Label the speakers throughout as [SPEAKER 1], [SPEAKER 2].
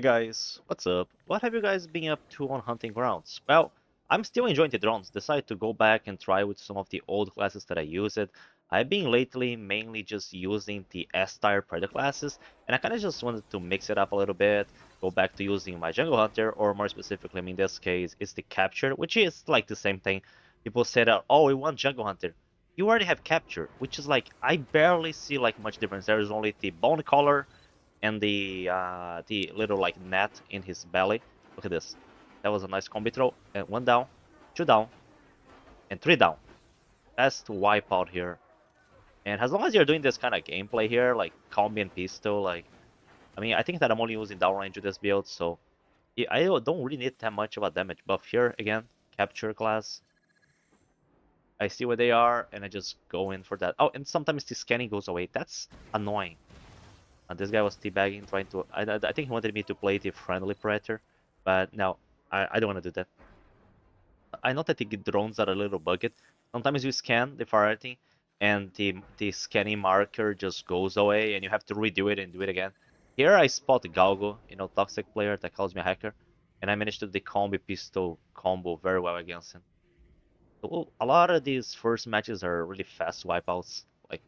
[SPEAKER 1] guys, what's up? What have you guys been up to on hunting grounds? Well, I'm still enjoying the drones. Decided to go back and try with some of the old classes that I used. I've been lately mainly just using the S-tier predator classes, and I kind of just wanted to mix it up a little bit, go back to using my jungle hunter, or more specifically, in this case, it's the capture, which is like the same thing. People said, oh, we want jungle hunter. You already have capture, which is like I barely see like much difference. There is only the bone color and the little like net in his belly. Look at this. That was a nice combi throw. And one down, two down, and three down. Best wipe out here. And as long as you're doing this kind of gameplay here, like combi and pistol, like I mean, I think that I'm only using downrange with this build, so I don't really need that much of a damage buff here. Again, capture class. I see where they are, and I just go in for that. Oh, and sometimes the scanning goes away. That's annoying. This guy was teabagging, trying to. I think he wanted me to play the friendly Predator, but no, I don't want to do that. I know that the drones are a little bugged. Sometimes you scan the fireteam, and the scanning marker just goes away, and you have to redo it and do it again. Here I spot Galgo, toxic player that calls me a hacker, and I managed to do the combi pistol combo very well against him. So a lot of these first matches are really fast wipeouts. Like,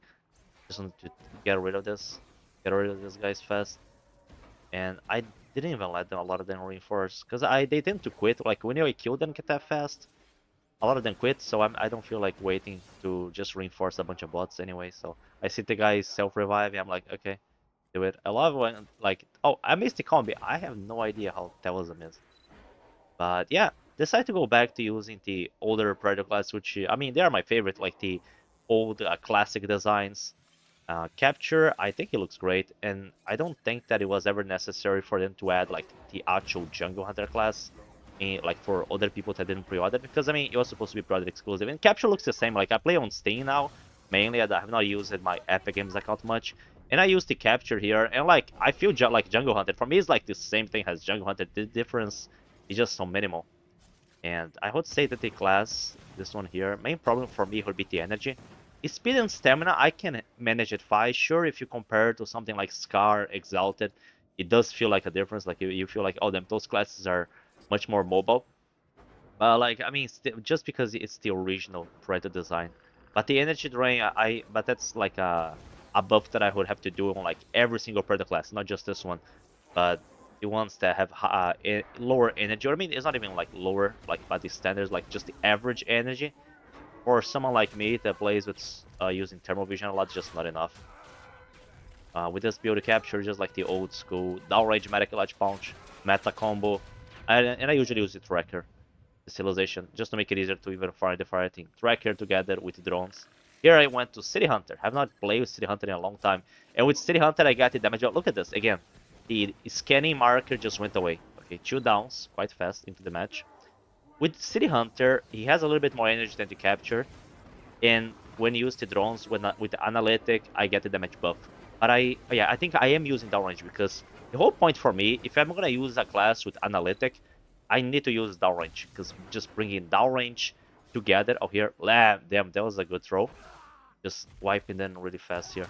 [SPEAKER 1] just want to get rid of this. Get rid of these guys fast. And I didn't even let them, a lot of them reinforce, because they tend to quit. Like, when you kill them get that fast, a lot of them quit, so I don't feel like waiting to just reinforce a bunch of bots anyway. So I see the guys self-reviving, I'm like, okay, do it. I love when, like, oh, I missed the combi. I have no idea how that was a miss. But yeah, decide to go back to using the older Predator class, which, I mean, they are my favorite, like the old classic designs. Capture, I think it looks great, and I don't think that it was ever necessary for them to add like the actual Jungle Hunter class, like for other people that didn't pre-order, because I mean it was supposed to be product exclusive. And Capture looks the same. Like I play on Steam now, mainly. I have not used my Epic Games account much, and I use the Capture here, and like I feel like Jungle Hunter. For me, it's like the same thing as Jungle Hunter. The difference is just so minimal. And I would say that the class, this one here, main problem for me would be the energy. Speed and stamina, I can manage it fine. Sure, if you compare it to something like Scar, Exalted, it does feel like a difference. Like you feel like, oh, those classes are much more mobile. But like, I mean, just because it's the original Predator design. But the energy drain, but that's like a buff that I would have to do on like every single Predator class, not just this one. But the ones that have lower energy, or I mean, it's not even like lower, like by the standards, like just the average energy. For someone like me that plays with using thermal vision a lot, just not enough. With this build capture, just like the old school downrange medic ledge punch, meta combo, and I usually use the tracker, the stylization, just to make it easier to even fire the fire team. Tracker together with drones. Here I went to City Hunter. Have not played with City Hunter in a long time, and with City Hunter I got the damage. Look at this again. The scanning marker just went away. Okay, 2 downs, quite fast into the match. With City Hunter, he has a little bit more energy than the capture, and when you use the drones with the analytic, I get the damage buff. But I think I am using downrange because the whole point for me, if I'm gonna use a class with analytic, I need to use downrange because just bringing downrange together. Oh, here, damn, that was a good throw. Just wiping them really fast here.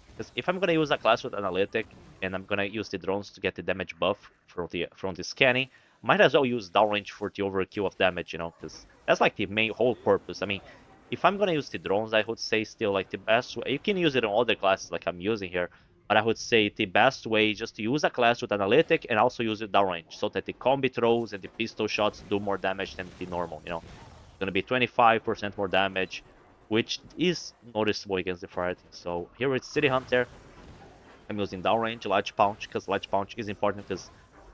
[SPEAKER 1] Because if I'm gonna use a class with analytic and I'm gonna use the drones to get the damage buff from the scanning, might as well use downrange for the overkill of damage, because that's like the main whole purpose. I mean, if I'm gonna use the drones, I would say still like the best way. You can use it on other classes like I'm using here, but I would say the best way is just to use a class with analytic and also use it downrange, so that the combi throws and the pistol shots do more damage than the normal. It's gonna be 25% more damage, which is noticeable against the fire team. So here with City Hunter, I'm using downrange, Ledge Punch, because Ledge Punch is important because,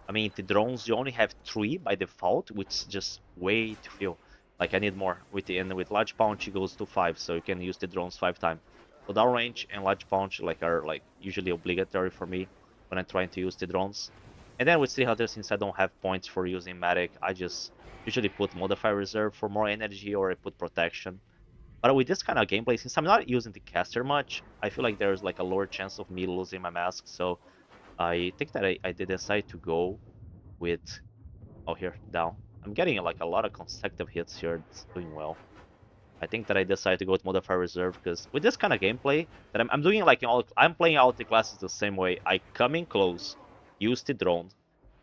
[SPEAKER 1] I mean, the drones, you only have 3 by default, which is just way too few. Like, I need more. With Ledge Punch, it goes to 5, so you can use the drones 5 times. So downrange and Ledge Punch are usually obligatory for me when I'm trying to use the drones. And then with City Hunter, since I don't have points for using Medic, I just usually put Modify Reserve for more energy, or I put Protection. But with this kind of gameplay, since I'm not using the caster much, I feel like there's like a lower chance of me losing my mask. So I think that I did decide to go with, oh, here, down. I'm getting like a lot of consecutive hits here. It's doing well. I think that I decided to go with Modifier Reserve because with this kind of gameplay that I'm doing, like I'm playing out the classes the same way. I come in close, use the drone,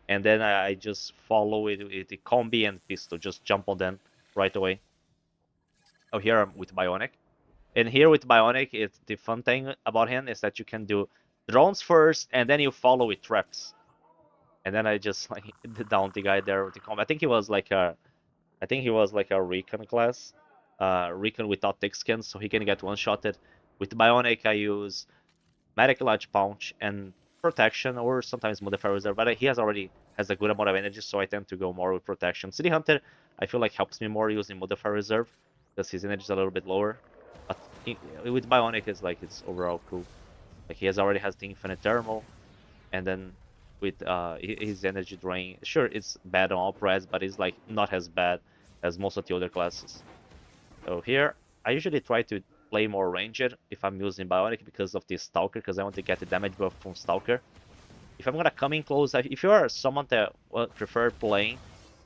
[SPEAKER 1] and then I just follow it with the combi and pistol, just jump on them right away. Oh, here I'm with Bionic. And here with Bionic, it's the fun thing about him is that you can do drones first, and then you follow with traps. And then I just like down the guy there with the combi. I think he was like a recon class, recon without thick skin, so he can get one-shotted. With Bionic, I use Medic Large Punch and Protection, or sometimes Modifier Reserve, but he has a good amount of energy, so I tend to go more with Protection. City Hunter, I feel like helps me more using Modifier Reserve, because his energy is a little bit lower. But with Bionic, it's overall cool. Like he already has the Infinite Thermal, and then with his energy drain, sure it's bad on all press, but it's like not as bad as most of the other classes. So here, I usually try to play more ranged if I'm using Bionic because of the Stalker, because I want to get the damage buff from Stalker. If I'm gonna come in close, if you are someone that would prefer playing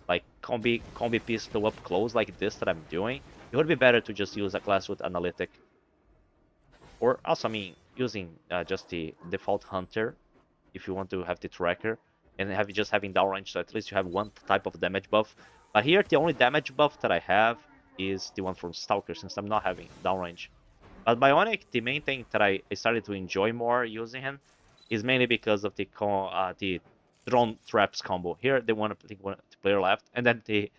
[SPEAKER 1] like combi pistol up close like this that I'm doing, it would be better to just use a class with Analytic. Or also, I mean, using just the default Hunter if you want to have the tracker and have just having downrange, so at least you have one type of damage buff. But here, the only damage buff that I have is the one from Stalker, since I'm not having downrange. But Bionic, the main thing that I started to enjoy more using him is mainly because of the drone traps combo. Here, they want to think one player left, and then the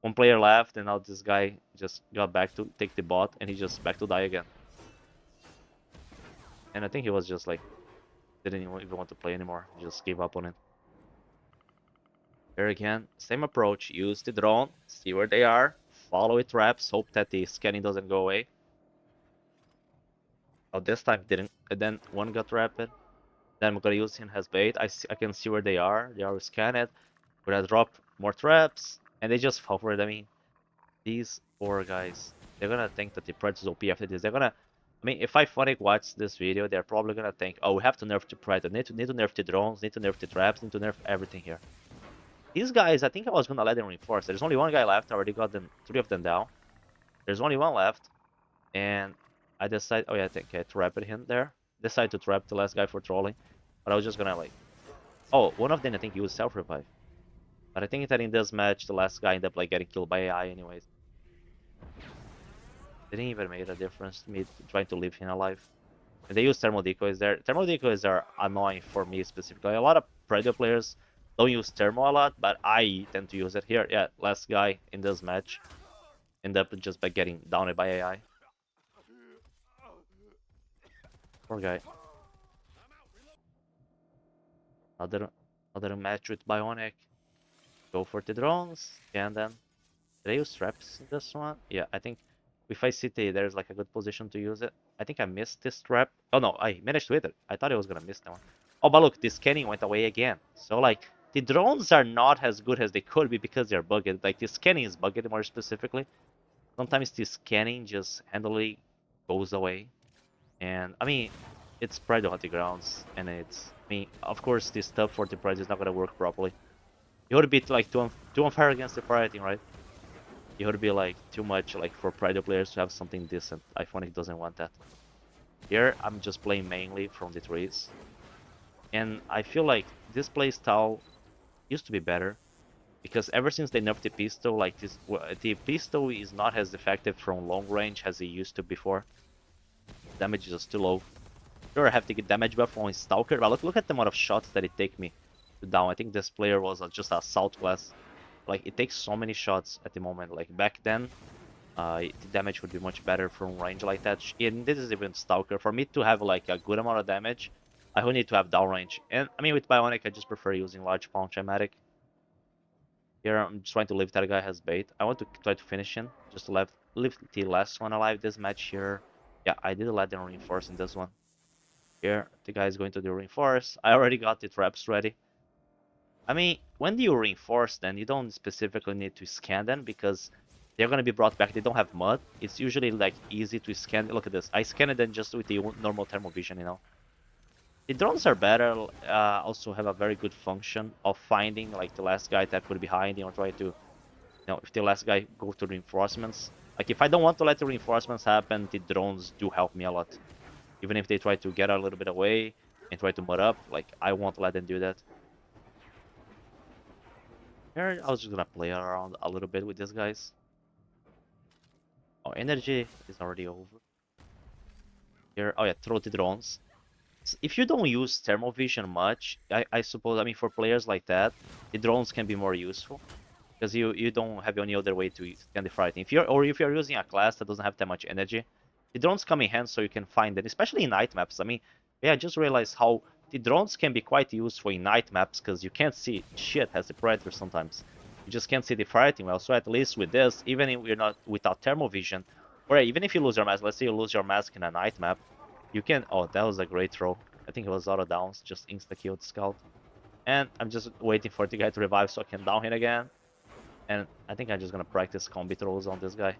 [SPEAKER 1] one player left, and now this guy just got back to take the bot, and he just back to die again. And I think he was just like didn't even want to play anymore. Just gave up on it. Here again, same approach. Use the drone, see where they are, follow it traps, hope that the scanning doesn't go away. Oh, this time didn't. And then one got trapped. Then I'm gonna use him as bait. I can see where they are. They are scanned. We're gonna drop more traps, and they just fall for it. I mean, these poor guys. They're gonna think that the Pred is OP after this. They're gonna. I mean, if iPhonic watch this video, they're probably gonna think, oh, we have to nerf the Predator. Need to nerf the drones. Need to nerf the traps. Need to nerf everything here. These guys, I think I was gonna let them reinforce. There's only one guy left. I already got them, 3 of them down. There's only one left, and I decided. Oh yeah, I think I trapped him there. Decided to trap the last guy for trolling, but I was just gonna like. Oh, one of them I think used self revive, but I think that in this match the last guy ended up like getting killed by AI anyways. Didn't even make a difference to me trying to leave him alive. And they use thermal decoys there. Thermal decoys are annoying for me specifically. A lot of Predator players don't use thermal a lot, but I tend to use it here. Yeah, last guy in this match ended up just by getting downed by AI. Poor guy. Another match with Bionic. Go for the drones, and then did I use traps in this one? Yeah, I think if I see there's like a good position to use it. I think I missed this trap. Oh no, I managed to hit it. I thought I was gonna miss that one. Oh, but look, the scanning went away again. So like the drones are not as good as they could be because they're bugged. Like the scanning is bugged more specifically. Sometimes the scanning just handily goes away. And I mean, it's Predator hunting grounds, and I mean, of course, this stuff for the Predator is not gonna work properly. It would be like too unfair against the fireteam, right? It would be like too much like for Predator players to have something decent. iPhonic doesn't want that. Here, I'm just playing mainly from the trees, and I feel like this playstyle used to be better because ever since they nerfed the pistol, like this, the pistol is not as effective from long range as it used to before. Damage is just too low. Sure, I have to get damage buff on Stalker, but look at the amount of shots that it take me to down. I think this player was just an assault class. Like, it takes so many shots at the moment. Like, back then, the damage would be much better from range like that. And this is even Stalker. For me to have, like, a good amount of damage, I would need to have downrange. And, I mean, with Bionic, I just prefer using Large Punch Matic. Here, I'm just trying to leave that guy as bait. I want to try to finish him, just to leave the last one alive this match here. Yeah, I did let them reinforce in this one. Here, the guy is going to do reinforce. I already got the traps ready. I mean, when you reinforce them, you don't specifically need to scan them because they're gonna be brought back. They don't have mud. It's usually like easy to scan. Look at this. I scanned them just with the normal thermal vision, you know. The drones are better. Also have a very good function of finding like the last guy that could be hiding or try to, if the last guy go to reinforcements. Like if I don't want to let the reinforcements happen, the drones do help me a lot. Even if they try to get a little bit away and try to mud up, like I won't let them do that. Here, I was just gonna play around a little bit with these guys. Oh, energy is already over. Here, oh yeah, throw the drones. If you don't use thermal vision much, I suppose, I mean, for players like that, the drones can be more useful because you don't have any other way to scan the fighting. If you're using a class that doesn't have that much energy, the drones come in handy so you can find it, especially in night maps. I mean, yeah, I just realized how the drones can be quite useful in night maps because you can't see shit as a predator sometimes. You just can't see the fighting well. So at least with this, even if you're not without thermal vision, or even if you lose your mask, let's say you lose your mask in a night map, you can. Oh, that was a great throw. I think it was auto downs, just insta killed scout. And I'm just waiting for the guy to revive so I can down hit again. And I think I'm just gonna practice combi throws on this guy.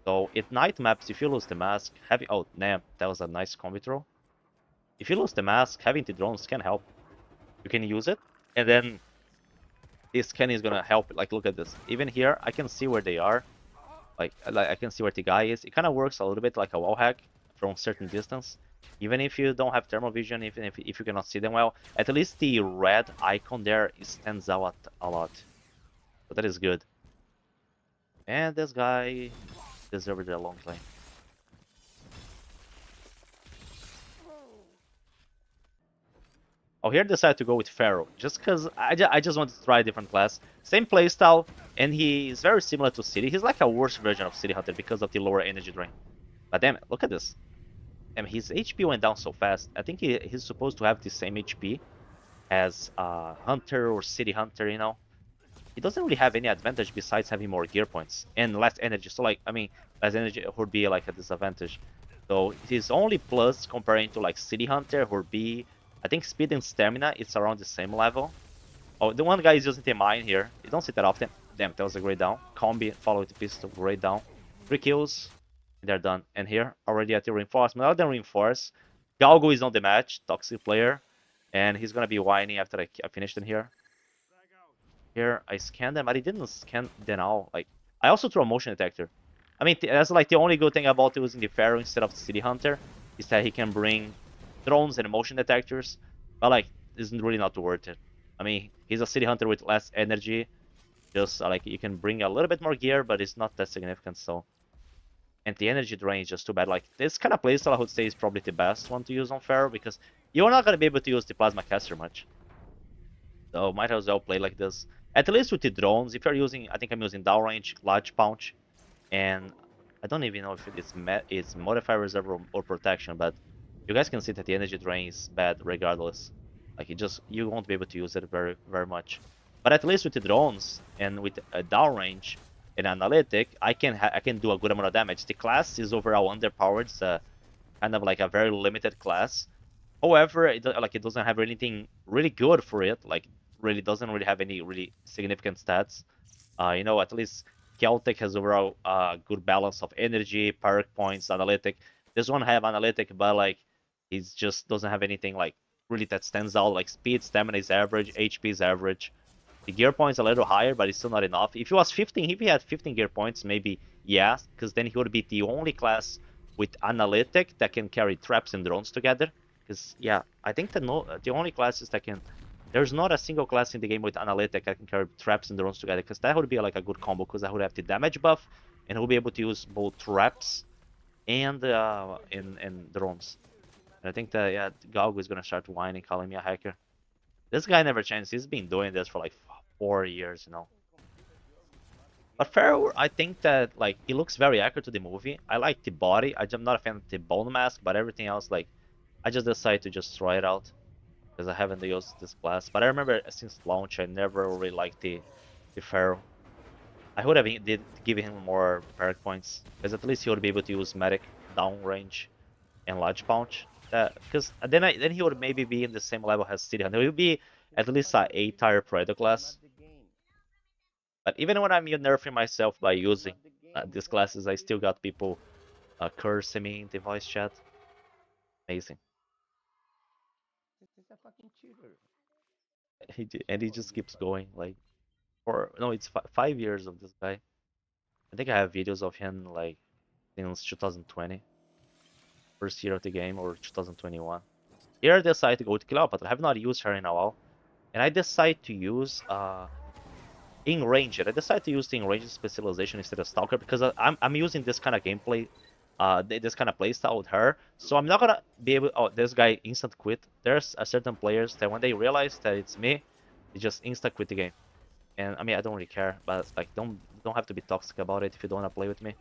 [SPEAKER 1] So at night maps, if you lose the mask, having oh damn, that was a nice combi throw. If you lose the mask, having the drones can help. You can use it, and then this scan is gonna help. Like look at this. Even here, I can see where they are. Like I can see where the guy is. It kind of works a little bit like a wall hack from a certain distance. Even if you don't have thermal vision, even if you cannot see them well, at least the red icon there stands out a lot. So that is good. And this guy deserved a long time. Oh, here I decided to go with Pharaoh, just because I just wanted to try a different class. Same playstyle, and he is very similar to City. He's like a worse version of City Hunter because of the lower energy drain. But damn it, look at this. Damn, his HP went down so fast. I think he's supposed to have the same HP as Hunter or City Hunter, you know? He doesn't really have any advantage besides having more gear points and less energy. So like, I mean, less energy would be like a disadvantage. So his only plus comparing to like City Hunter would be, I think speed and stamina, it's around the same level. Oh, the one guy is using the mine here. You don't see that often. Damn, that was a great down. Combi, follow with the pistol, great down. 3 kills, and they're done. And here, already at the reinforcement. Other than reinforce, Galgo is on the match, toxic player. And he's gonna be whining after I finish them here. Here, I scanned them, but I didn't scan them all. Like, I also threw a motion detector. I mean, that's like the only good thing about using the Pharaoh instead of the City Hunter, is that he can bring drones and motion detectors, but like, it's really not worth it. I mean, he's a City Hunter with less energy, just like, you can bring a little bit more gear, but it's not that significant, so. And the energy drain is just too bad. Like, this kind of playstyle, I would say, is probably the best one to use on Pharaoh, because you're not going to be able to use the Plasma Caster much. So might as well play like this. At least with the drones, if you're using, I think I'm using downrange, large punch, and I don't even know if it's modify reserve or protection, but you guys can see that the energy drain is bad regardless. Like you won't be able to use it very much. But at least with the drones and with a downrange and analytic, I can do a good amount of damage. The class is overall underpowered. It's kind of like a very limited class. However, it doesn't have anything really good for it. Like really doesn't really have any really significant stats. You know, at least Celtic has overall good balance of energy, perk points, analytic. This one have analytic, but like he just doesn't have anything like really that stands out. Like speed, stamina is average, HP is average. The gear points a little higher, but it's still not enough. If he was 15, if he had 15 gear points, maybe yeah, because then he would be the only class with analytic that can carry traps and drones together. Because yeah, I think the only classes that can there's not a single class in the game with analytic that can carry traps and drones together, because that would be like a good combo, because I would have the damage buff, and he'll be able to use both traps and drones. And I think that yeah, Galgo is gonna start whining, calling me a hacker. This guy never changed. He's been doing this for like 4 years, you know. But Pharaoh, I think that like he looks very accurate to the movie. I like the body. I'm not a fan of the bone mask, but everything else, like, I just decided to just try it out because I haven't used this class. But I remember since launch, I never really liked the Pharaoh. I would have did give him more perk points, because at least he would be able to use medic, downrange, and large punch. Because then he would maybe be in the same level as City Hunter. He would be at least a A-tier Predator class. But even when I'm nerfing myself by using these classes, I still got people cursing me in the voice chat. Amazing. And he just keeps going. Like, for no, it's 5 years of this guy. I think I have videos of him like since 2020, first year of the game, or 2021. Here I decided to go to Cleopatra. I have not used her in a while. and I decide to use in ranged. I decided to use the in ranged specialization instead of Stalker because I'm using this kind of gameplay, this kind of playstyle with her. So I'm not gonna be able. Oh, this guy instant quit. There's a certain players that when they realize that it's me, they just instant quit the game. And I mean, I don't really care, but like, don't have to be toxic about it if you don't wanna play with me.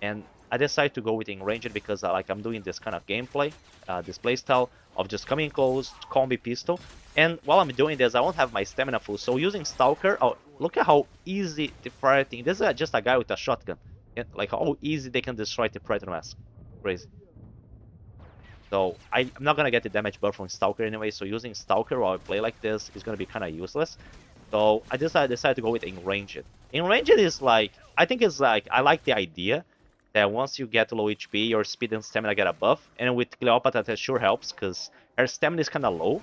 [SPEAKER 1] And I decided to go with Enraged because like I'm doing this kind of gameplay, this playstyle of just coming close, combi pistol. And while I'm doing this, I won't have my stamina full. So using Stalker, oh, look at how easy the Predator. This is just a guy with a shotgun. And like how easy they can destroy the Predator mask. Crazy. So I'm not gonna get the damage buff from Stalker anyway. So using Stalker while I play like this is gonna be kind of useless. So I decided to go with Enraged. Enraged is like, I think it's like, I like the idea that once you get low HP, your speed and stamina get a buff. And with Cleopatra, that sure helps because her stamina is kind of low.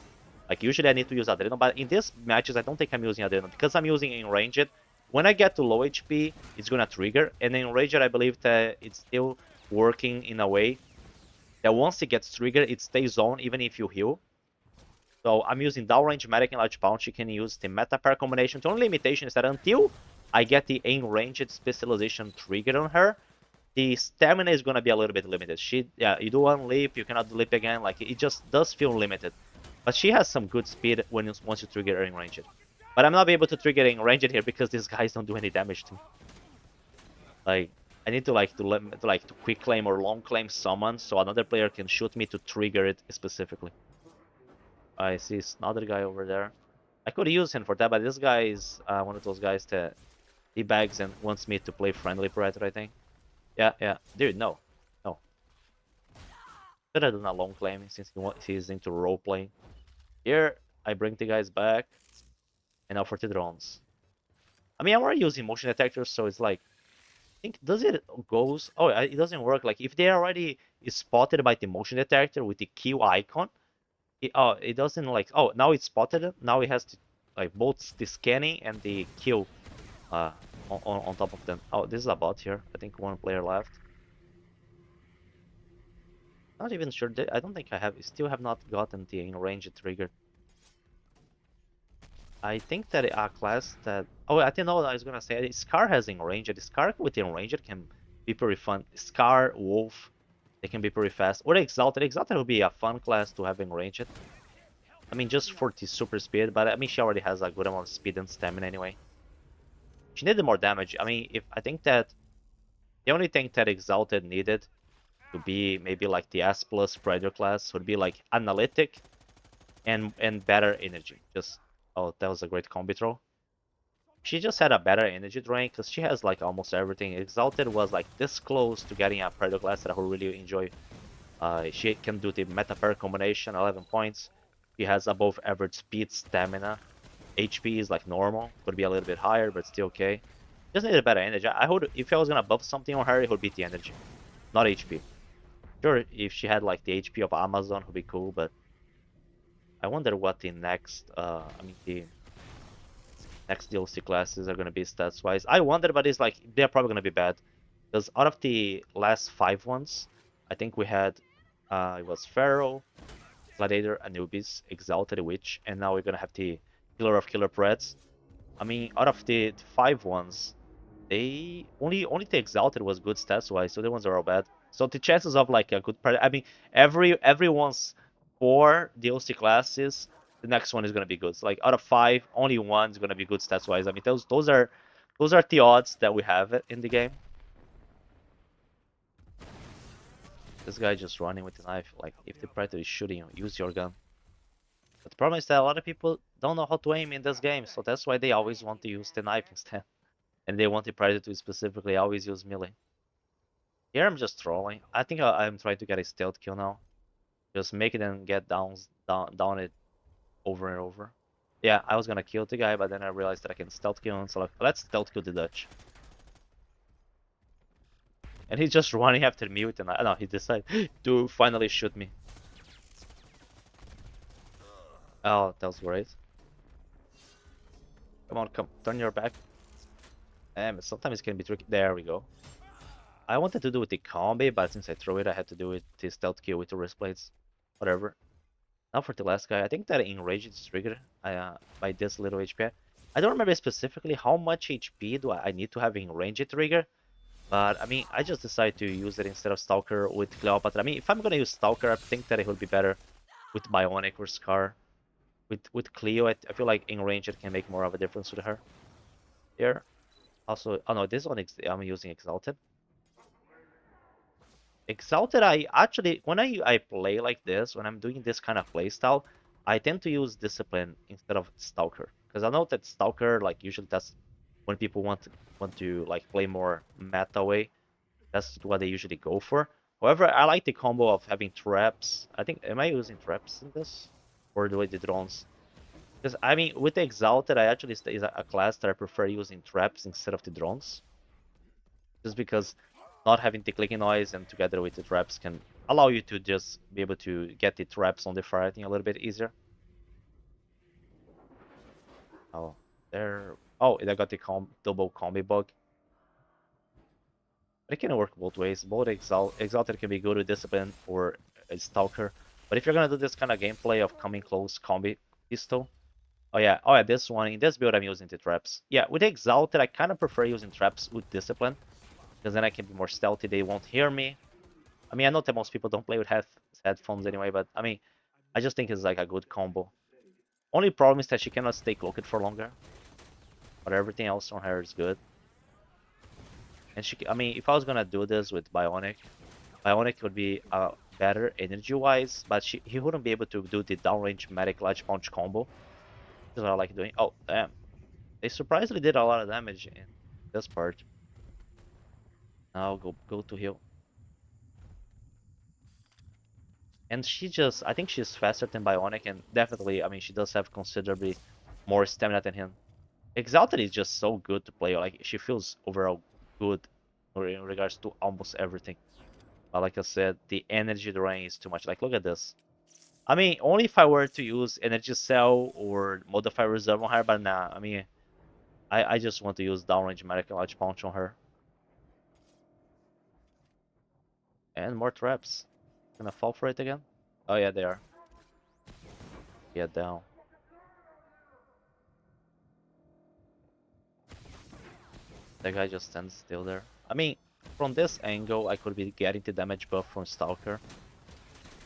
[SPEAKER 1] Like usually I need to use Adrenaline, but in these matches I don't think I'm using Adrenaline because I'm using Enraged. When I get to low HP, it's gonna trigger. And Enraged, I believe that it's still working in a way that once it gets triggered, it stays on even if you heal. So I'm using downrange medic and large punch. You can use the meta pair combination. The only limitation is that until I get the aim ranged specialization triggered on her, the stamina is gonna be a little bit limited. Yeah, you do one leap, you cannot leap again. Like it just does feel limited. But she has some good speed once you trigger her in ranged. But I'm not able to trigger in ranged here because these guys don't do any damage to me. Like I need to to quick claim or long claim someone so another player can shoot me to trigger it specifically. I see another guy over there. I could use him for that, but this guy is one of those guys that he bags and wants me to play friendly Predator, I think. Yeah, yeah. Dude, no. No. Should have done a long claim since he's into role playing. Here, I bring the guys back. And now for the drones. I mean, I'm already using motion detectors, so it's like, I think, does it goes? Oh, it doesn't work. Like, if they're already spotted by the motion detector with the kill icon, it doesn't like. Oh, now it's spotted it. Now it has to like both the scanning and the kill uh on top of them. Oh, this is a bot here. I think one player left. Not even sure. I don't think I have. Still have not gotten the in range trigger. I think that a class that. Oh, I didn't know what I was gonna say. Scar has in range. The Scar with in range can be pretty fun. Scar, Wolf, they can be pretty fast. Or Exalted. Exalted would be a fun class to have in range. I mean, just for the super speed, but I mean, she already has a good amount of speed and stamina anyway. She needed more damage. I mean, if I think that the only thing that Exalted needed to be maybe like the S plus Predator class would be like analytic and better energy. Just oh, that was a great combi throw. She just had a better energy drain because she has like almost everything. Exalted was like this close to getting a Predator class that I would really enjoy. She can do the meta pair combination, 11 points. She has above average speed, stamina. HP is like normal, could be a little bit higher, but still okay. Just need a better energy. I would, if I was gonna buff something on her, it would be the energy, not HP. Sure, if she had like the HP of Amazon, would be cool, but I wonder what the next, I mean the next DLC classes are gonna be stats wise. I wonder, but it's like they're probably gonna be bad, because out of the last 5 ones, I think we had, it was Pharaoh, Gladiator, Anubis, Exalted Witch, and now we're gonna have the Killer of Killer Preds. I mean, out of the 5 ones, they only the Exalted was good stats wise, so the ones are all bad. So the chances of like a good Predator, I mean, everyone's 4 DLC classes, the next one is gonna be good. So like out of 5, only one is gonna be good stats wise. I mean, those are the odds that we have in the game. This guy just running with the knife. Like if the Predator is shooting you, use your gun. But the problem is that a lot of people don't know how to aim in this game, so that's why they always want to use the knife instead. And they want the Predator to specifically always use melee. Here I'm just trolling. I think I'm trying to get a stealth kill now. Just make it and get down it over and over. Yeah, I was gonna kill the guy, but then I realized that I can stealth kill him, so like, let's stealth kill the Dutch. And he's just running after me with the knife. No, he decided to finally shoot me. Oh, that was great. Come on, come, turn your back. Damn, sometimes it can be tricky. There we go. I wanted to do with the combi, but since I threw it, I had to do it the stealth kill with the wrist blades. Whatever. Now for the last guy, I think that enrage is triggered by this little HP. I don't remember specifically how much HP do I need to have in range trigger, but I mean, I just decided to use it instead of Stalker with Cleopatra. I mean, if I'm gonna use Stalker, I think that it would be better with Bionic or Scar. With Cleo, I feel like in range it can make more of a difference with her. Here, also, oh no, this one I'm using Exalted. Exalted, I actually, when I play like this, when I'm doing this kind of play style, I tend to use Discipline instead of Stalker. Because I know that Stalker, like, usually that's when people want to like play more meta way. That's what they usually go for. However, I like the combo of having traps. I think, am I using traps in this? Or do I the drones? Because, I mean, with the Exalted, I actually is a class that I prefer using traps instead of the drones. Just because not having the clicking noise and together with the traps can allow you to just be able to get the traps on the fireteam a little bit easier. Oh, there. Oh, I got the double combi bug. But it can work both ways. Both Exalted can be good with Discipline or a Stalker. But if you're gonna do this kind of gameplay of coming close combi pistol, oh yeah, this one in this build I'm using the traps. Yeah, with Exalted I kind of prefer using traps with Discipline because then I can be more stealthy. They won't hear me. I mean, I know that most people don't play with headphones anyway, but I mean, I just think it's like a good combo. Only problem is that she cannot stay cloaked for longer, but everything else on her is good. And I mean, if I was gonna do this with Bionic, Bionic would be better energy-wise, but he wouldn't be able to do the downrange medic ledge punch combo. That's what I like doing. Oh, damn. They surprisingly did a lot of damage in this part. Now go to heal. And I think she's faster than Bionic, and definitely, I mean, she does have considerably more stamina than him. Exalted is just so good to play. Like, she feels overall good in regards to almost everything. But like I said, the energy drain is too much. Like, look at this. I mean, only if I were to use Energy Cell or Modify Reserve on her, but nah, I mean, I just want to use downrange Medical Large Punch on her. And more traps. Gonna fall for it again? Oh yeah, they are. Get down. That guy just stands still there. I mean, from this angle, I could be getting the damage buff from Stalker,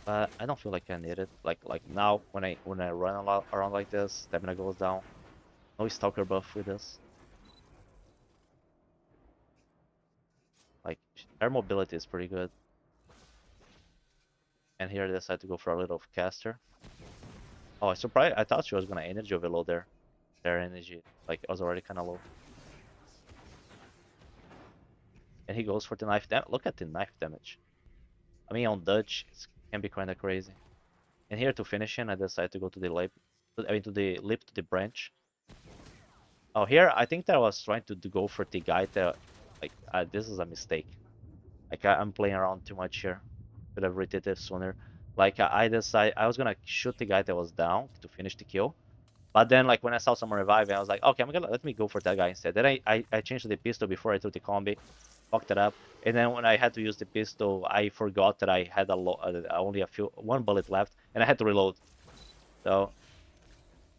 [SPEAKER 1] but I don't feel like I need it. Like now, when I run a lot around like this, stamina goes down. No Stalker buff with this. Like her mobility is pretty good. And here I decided to go for a little caster. Oh, I surprised. I thought she was gonna energy overload there. Their energy, like, was already kind of low. And he goes for the knife damage. Look at the knife damage. I mean, on Dutch, it can be kind of crazy. And here to finish him, I decided to go to the lip. I mean, to the lip to the branch. Oh, here I think that I was trying to go for the guy that, like, this is a mistake. Like, I'm playing around too much here. Could have rated it sooner. Like, I decided I was gonna shoot the guy that was down to finish the kill. But then, like, when I saw someone reviving, I was like, okay, let me go for that guy instead. Then I changed to the pistol before I took the combi, fucked it up. And then when I had to use the pistol, I forgot that I had only one bullet left, and I had to reload. So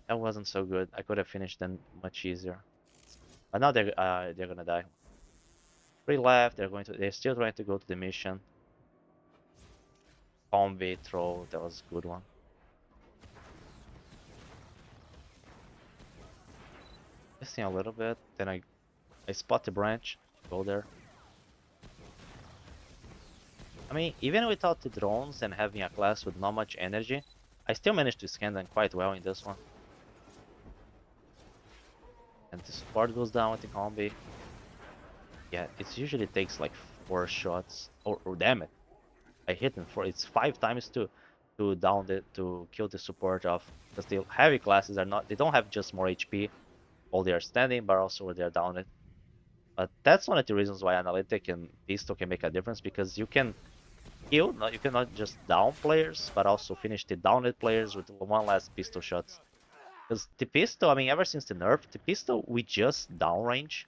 [SPEAKER 1] that wasn't so good. I could have finished them much easier. But now they're gonna die. Three left. They're still trying to go to the mission. Combi throw. That was a good one. Missing a little bit. Then I spot the branch. Go there. I mean, even without the drones and having a class with not much energy, I still managed to scan them quite well in this one. And the support goes down with the combi. Yeah, it usually takes like 4 shots. Or damn it, I hit him for it's 5 times to kill the support off. Because the heavy classes they don't have just more HP while they are standing, but also when they are down it. But that's one of the reasons why Analytic and Pistol can make a difference, because you can kill, you cannot just down players, but also finish the downed players with one last pistol shots. Because the pistol, I mean, ever since the nerf, the pistol with just downrange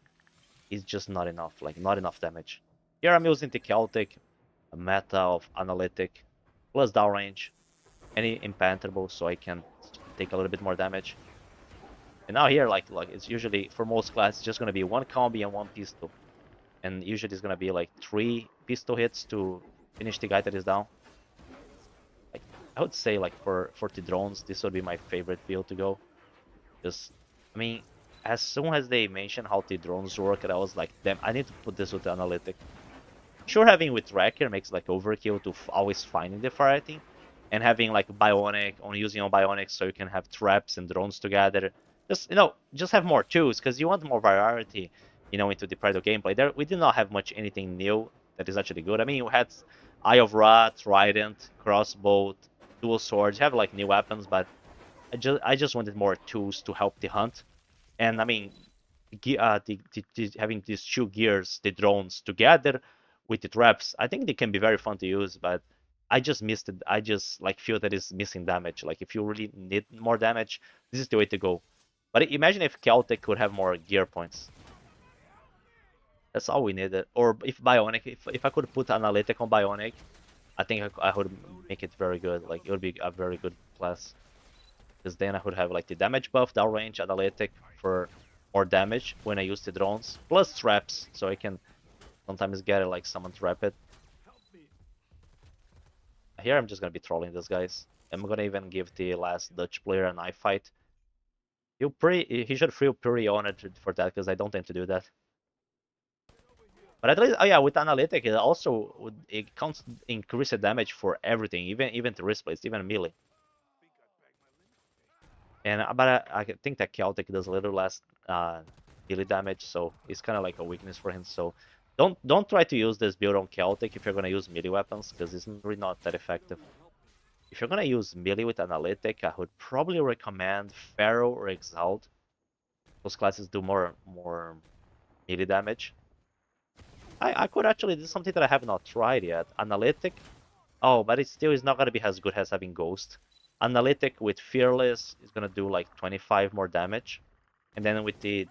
[SPEAKER 1] is just not enough, like not enough damage. Here I'm using the Celtic meta of Analytic plus downrange. any impenetrable, so I can take a little bit more damage. And now here, like it's usually for most classes just gonna be one combi and one pistol, and usually it's gonna be like 3 pistol hits to finish the guy that is down. Like I would say like for the drones, this would be my favorite build to go. Just I mean, as soon as they mentioned how the drones work, I was like, damn, I need to put this with the analytic. Sure, having with tracker makes like overkill to always finding the fighting, and having like bionic, only using on bionic so you can have traps and drones together. Just just have more tools because you want more variety, into the Predator gameplay. There, we did not have much anything new that is actually good. I mean, you had Eye of Ra, Trident, Crossbow, dual swords. You have like new weapons, but I just wanted more tools to help the hunt. And I mean, having these two gears, the drones together with the traps, I think they can be very fun to use. But I just missed it. I just like feel that it's missing damage. Like if you really need more damage, this is the way to go. But imagine if Celtic could have more gear points. That's all we needed. Or if Bionic, if I could put Analytic on Bionic, I think I would make it very good. Like it would be a very good class. Because then I would have like the damage buff, downrange, analytic for more damage when I use the drones, plus traps, so I can sometimes get it like someone trap it. Here I'm just gonna be trolling these guys. I'm gonna even give the last Dutch player a knife fight. He should feel pretty honored for that because I don't tend to do that. But at least, oh yeah, with analytic it also it counts increased damage for everything, even the wrist plates, even melee. And but I think that Celtic does a little less melee damage, so it's kind of like a weakness for him. So don't try to use this build on Celtic if you're gonna use melee weapons, because it's really not that effective. If you're gonna use melee with Analytic, I would probably recommend Pharaoh or Exalt. Those classes do more melee damage. I could actually do something that I have not tried yet. Analytic. Oh, but it still is not gonna be as good as having Ghost. Analytic with Fearless is gonna do like 25 more damage. And then with the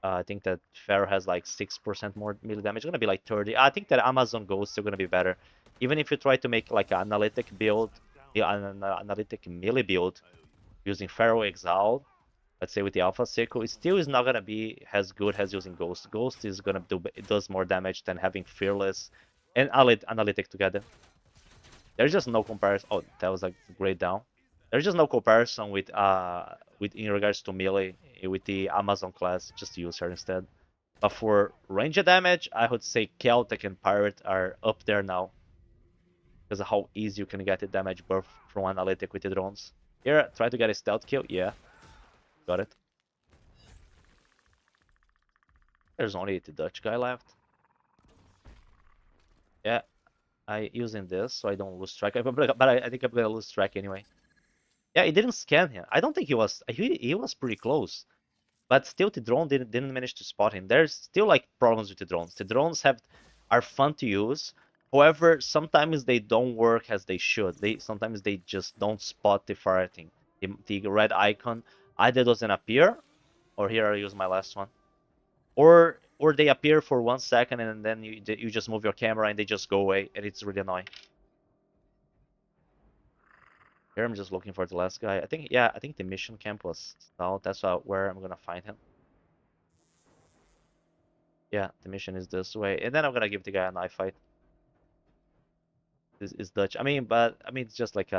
[SPEAKER 1] I think that Pharaoh has like 6% more melee damage. It's gonna be like 30. I think that Amazon Ghost is still gonna be better. Even if you try to make like an analytic build, an analytic melee build using Pharaoh Exile, let's say with the Alpha Sickle, it still is not gonna be as good as using Ghost. Ghost is gonna do it does more damage than having Fearless and Analytic together. There's just no comparison. Oh, that was a great down. There's just no comparison with in regards to melee with the Amazon class. Just use her instead. But for range damage, I would say Celtic and Pirate are up there now because of how easy you can get the damage buff from Analytic with the drones. Here, try to get a stealth kill. Yeah, got it. There's only the Dutch guy left. Yeah, I using this so I don't lose track. But I think I'm gonna lose track anyway. Yeah, he didn't scan him. I don't think he was pretty close. But still the drone didn't manage to spot him. There's still like problems with the drones. The drones are fun to use. However, sometimes they don't work as they should. Sometimes they just don't spot the fighting. The red icon either doesn't appear, or here I use my last one, or they appear for 1 second and then you just move your camera and they just go away, and it's really annoying. Here I'm just looking for the last guy. I think the mission camp was south. That's where I'm gonna find him. Yeah, the mission is this way. And then I'm gonna give the guy a knife fight. This is Dutch. It's just like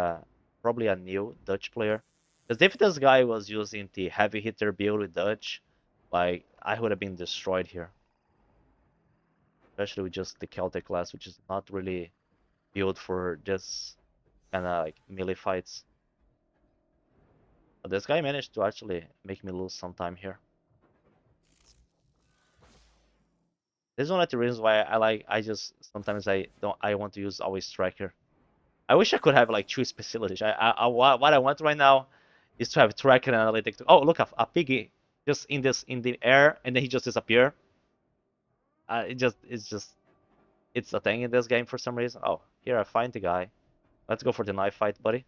[SPEAKER 1] probably a new Dutch player. Because if this guy was using the heavy hitter build with Dutch, like I would have been destroyed here. Especially with just the Celtic class, which is not really built for this kind of like melee fights. But this guy managed to actually make me lose some time here. This is one of the reasons why I just sometimes I want to use always striker. I wish I could have like two specialties. What I want right now is to have tracker and analytic. Oh, look, a piggy just in the air and then he just disappear. It's a thing in this game for some reason. Oh, here I find the guy. Let's go for the knife fight, buddy.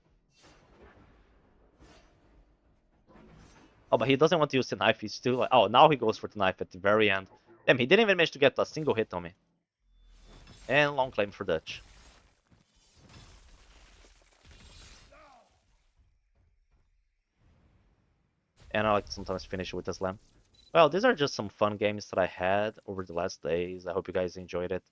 [SPEAKER 1] Oh, but he doesn't want to use the knife. He's still like, oh, now he goes for the knife at the very end. Damn, he didn't even manage to get a single hit on me. And long claim for Dutch. and I like to sometimes finish it with a slam. Well, these are just some fun games that I had over the last days. I hope you guys enjoyed it.